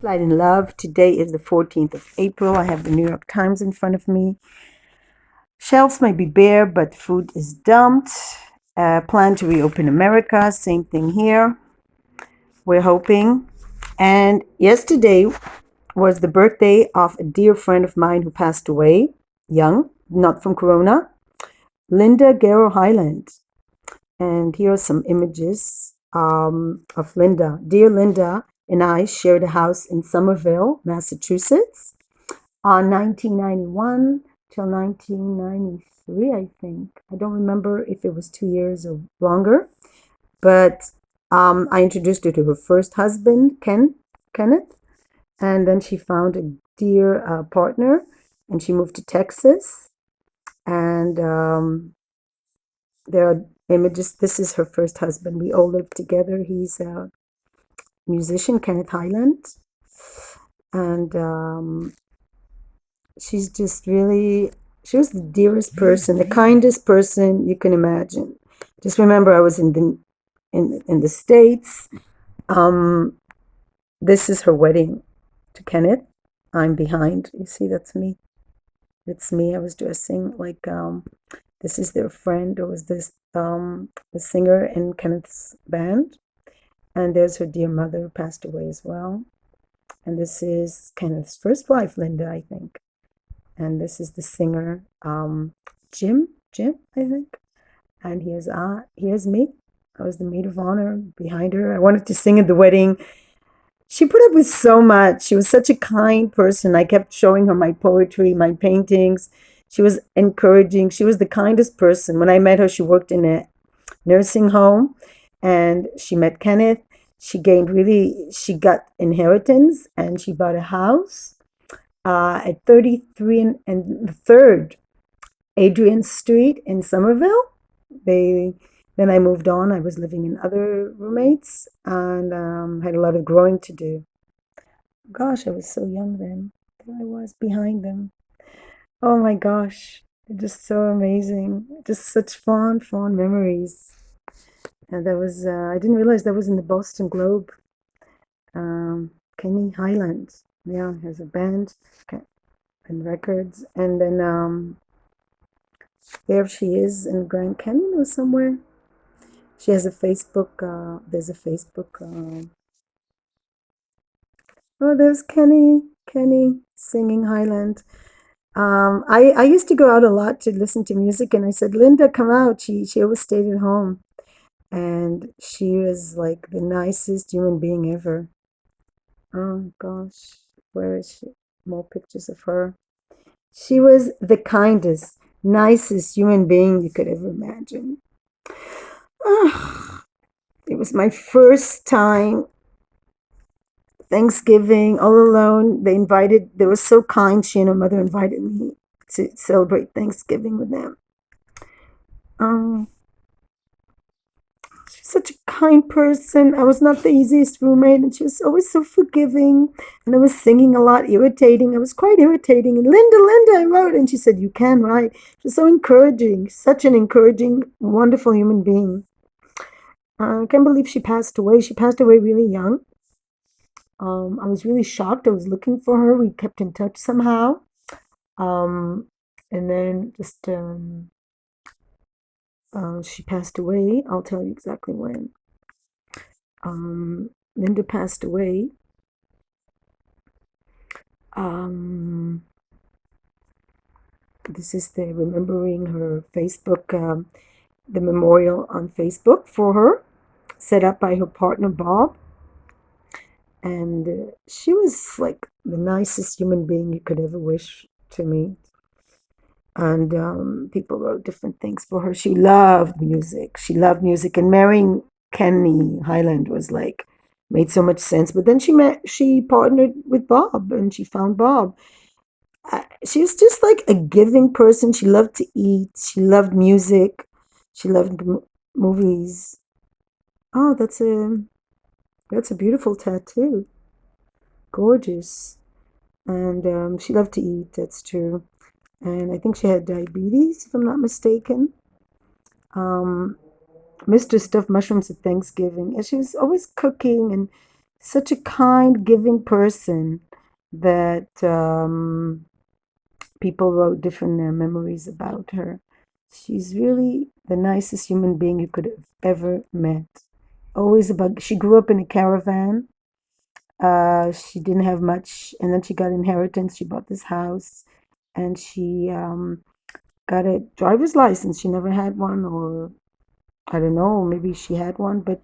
Light and Love. Today is the 14th of April. I have the New York Times in front of me. Shelves may be bare, but food is dumped. Plan to reopen America. Same thing here. We're hoping. And yesterday was the birthday of a dear friend of mine who passed away young, not from Corona, Linda Garrow Highland. And here are some images of Linda. Dear Linda and I shared a house in Somerville, Massachusetts, on 1991 till 1993, I think. I don't remember if it was 2 years or longer, but I introduced her to her first husband, Kenneth, and then she found a dear partner, and she moved to Texas. And there are images. This is her first husband. We all lived together. He's a musician, Kenneth Highland, and she's just really, she was the dearest person, the kindest person you can imagine. Just remember, I was in the States. Um, this is her wedding to Kenneth. I'm behind. You see, that's me. It's me. I was dressing like this is their friend, or was this the singer in Kenneth's band. And there's her dear mother who passed away as well. And this is Kenneth's first wife, Linda, I think. And this is the singer, Jim, I think. And here's me. I was the maid of honor behind her. I wanted to sing at the wedding. She put up with so much. She was such a kind person. I kept showing her my poetry, my paintings. She was encouraging. She was the kindest person. When I met her, she worked in a nursing home, and she met Kenneth. She got inheritance, and she bought a house at 33 and the 3rd Adrian Street in Somerville. They Then I moved on. I was living in other roommates, and had a lot of growing to do. Gosh, I was so young then. There I was behind them. Oh my gosh, they're just so amazing. Just such fond memories. And that was I didn't realize that was in the Boston Globe. Kenny Highland, yeah, has a band and records, and then there she is in Grand Canyon or somewhere. She has a Facebook. There's a Facebook. Oh, there's Kenny singing Highland. I used to go out a lot to listen to music, and I said, Linda, come out. She always stayed at home, and she was like the nicest human being ever. Oh gosh, where is she? More pictures of her. She was the kindest, nicest human being you could ever imagine. Ah, it was my first time Thanksgiving all alone. They were so kind. She and her mother invited me to celebrate Thanksgiving with them. Um, She's such a kind person. I was not the easiest roommate, and she was always so forgiving. And I was singing a lot, irritating. I was quite irritating. And Linda, I wrote. And she said, You can write. She was so encouraging, such an encouraging, wonderful human being. I can't believe she passed away. She passed away really young. I was really shocked. I was looking for her. We kept in touch somehow. Um, and then she passed away. I'll tell you exactly when. Linda passed away. Um, this is the remembering her Facebook, the memorial on Facebook for her, set up by her partner Bob. And she was like the nicest human being you could ever wish to meet. And people wrote different things for her. She loved music. She loved music, and marrying Kenny Highland was like made so much sense. But then she partnered with Bob, and she found Bob. She was just like a giving person. She loved to eat. She loved music. She loved movies. Oh, that's a beautiful tattoo. Gorgeous. And she loved to eat. That's true. And I think she had diabetes, if I'm not mistaken. Um, Mr. Stuffed Mushrooms at Thanksgiving. And she was always cooking, and such a kind, giving person that people wrote different memories about her. She's really the nicest human being you could have ever met. Always about, she grew up in a caravan. She didn't have much, and then she got inheritance. She bought this house, and she got a driver's license. She never had one, or I don't know, maybe she had one, but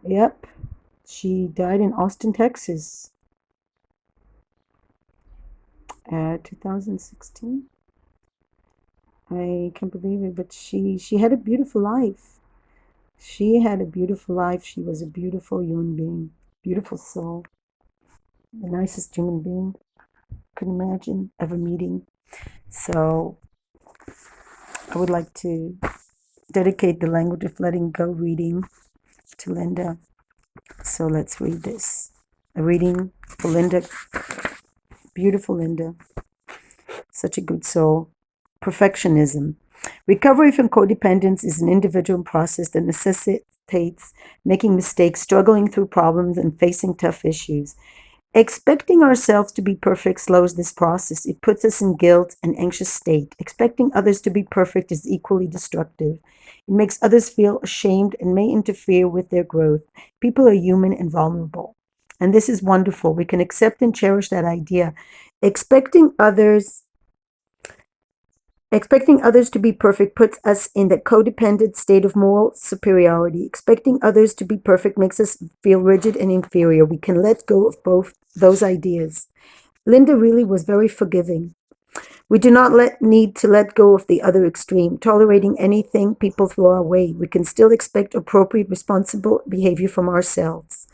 yep, she died in Austin, Texas, 2016. I can't believe it, but she had a beautiful life. She had a beautiful life. She was a beautiful human being, beautiful soul, the nicest human being could imagine ever meeting. So I would like to dedicate the language of letting go reading to Linda. So let's read this. A reading for Linda, beautiful Linda, such a good soul. Perfectionism. Recovery from codependence is an individual process that necessitates making mistakes, struggling through problems, and facing tough issues. Expecting ourselves to be perfect slows this process. It puts us in guilt and anxious state. Expecting others to be perfect is equally destructive. It makes others feel ashamed and may interfere with their growth. People are human and vulnerable. And this is wonderful. We can accept and cherish that idea. Expecting others Expecting others to be perfect puts us in the codependent state of moral superiority. Expecting others to be perfect makes us feel rigid and inferior. We can let go of both those ideas. Linda really was very forgiving. We do not need to let go of the other extreme, tolerating anything people throw our way. We can still expect appropriate, responsible behavior from ourselves.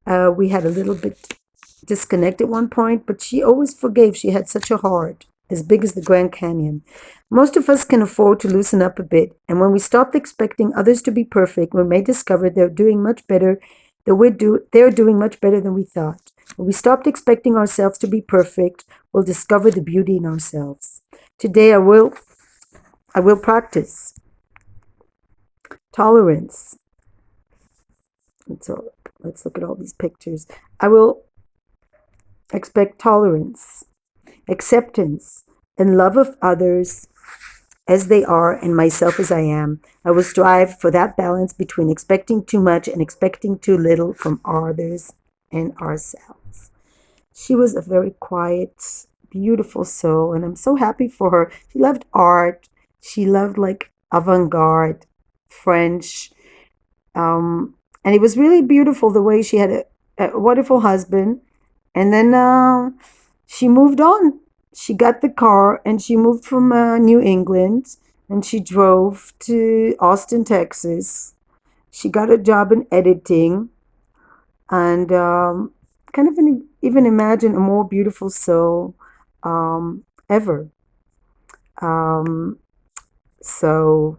We had a little bit disconnect at one point, but she always forgave. She had such a heart, as big as the Grand Canyon. Most of us can afford to loosen up a bit, and when we stop expecting others to be perfect, we may discover they're doing much better they're doing much better than we thought. When we stopped expecting ourselves to be perfect, we'll discover the beauty in ourselves. Today I will practice tolerance. Let's look at all these pictures. I will expect tolerance, acceptance, and love of others as they are and myself as I am. I will strive for that balance between expecting too much and expecting too little from others and ourselves. She was a very quiet, beautiful soul, and I'm so happy for her. She loved art. She loved like avant-garde French. And it was really beautiful the way she had a wonderful husband. And then she moved on. She got the car and she moved from New England and she drove to Austin, Texas. She got a job in editing and kind of even imagine a more beautiful soul ever. Um, so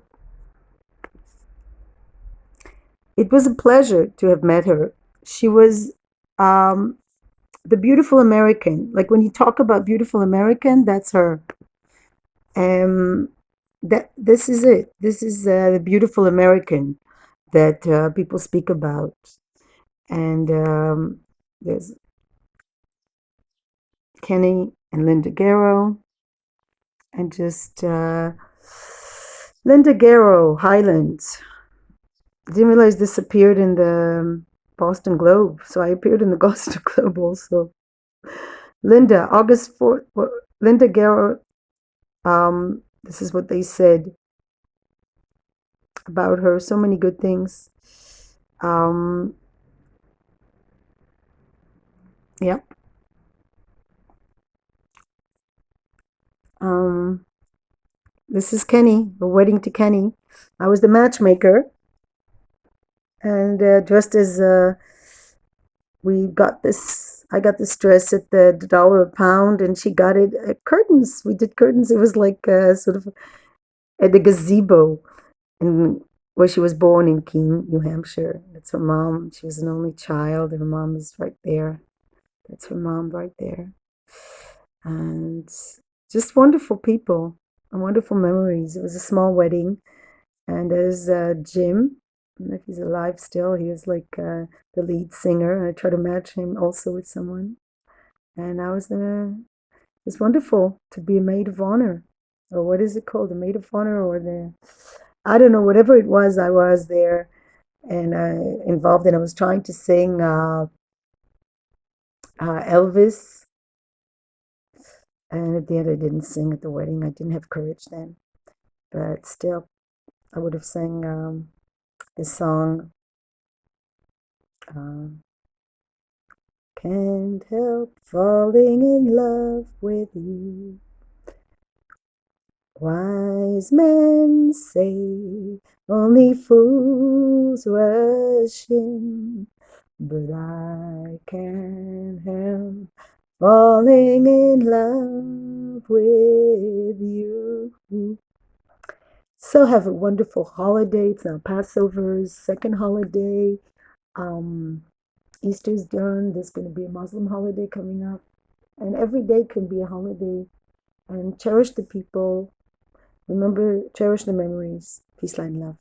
it was a pleasure to have met her. She was um, the beautiful American. Like when you talk about beautiful American, that's her. Um, that this is it. This is the beautiful American that people speak about. And there's Kenny and Linda Garrow, and just Linda Garrow Highland. I didn't realize this appeared in the Boston Globe, so I appeared in the Boston Globe also. Linda, August 4th. Linda Garrow. This is what they said about her. So many good things. Um, yep. Um, this is Kenny. The wedding to Kenny. I was the matchmaker, and dressed as we got this. I got this dress at the dollar a pound, and she got it at curtains. We did curtains. It was like sort of at the gazebo, in where she was born in Keene, New Hampshire. That's her mom. She was an only child, and her mom is right there. That's her mom right there. And just wonderful people and wonderful memories. It was a small wedding, and there's Jim. don't know if he's alive still. He was like the lead singer. And I tried to match him also with someone. And it's wonderful to be a maid of honor. Or what is it called? The maid of honor or I don't know, whatever it was, I was there and involved and I was trying to sing Elvis. And at the end, I didn't sing at the wedding. I didn't have courage then. But still, I would have sang this song. Um, Can't help falling in love with you. Wise men say only fools rush in, but I can't help falling in love with you. So have a wonderful holiday. It's now Passover's second holiday. Um, Easter's done. There's going to be a Muslim holiday coming up. And every day can be a holiday. And cherish the people. Remember, cherish the memories. Peace, light, and love.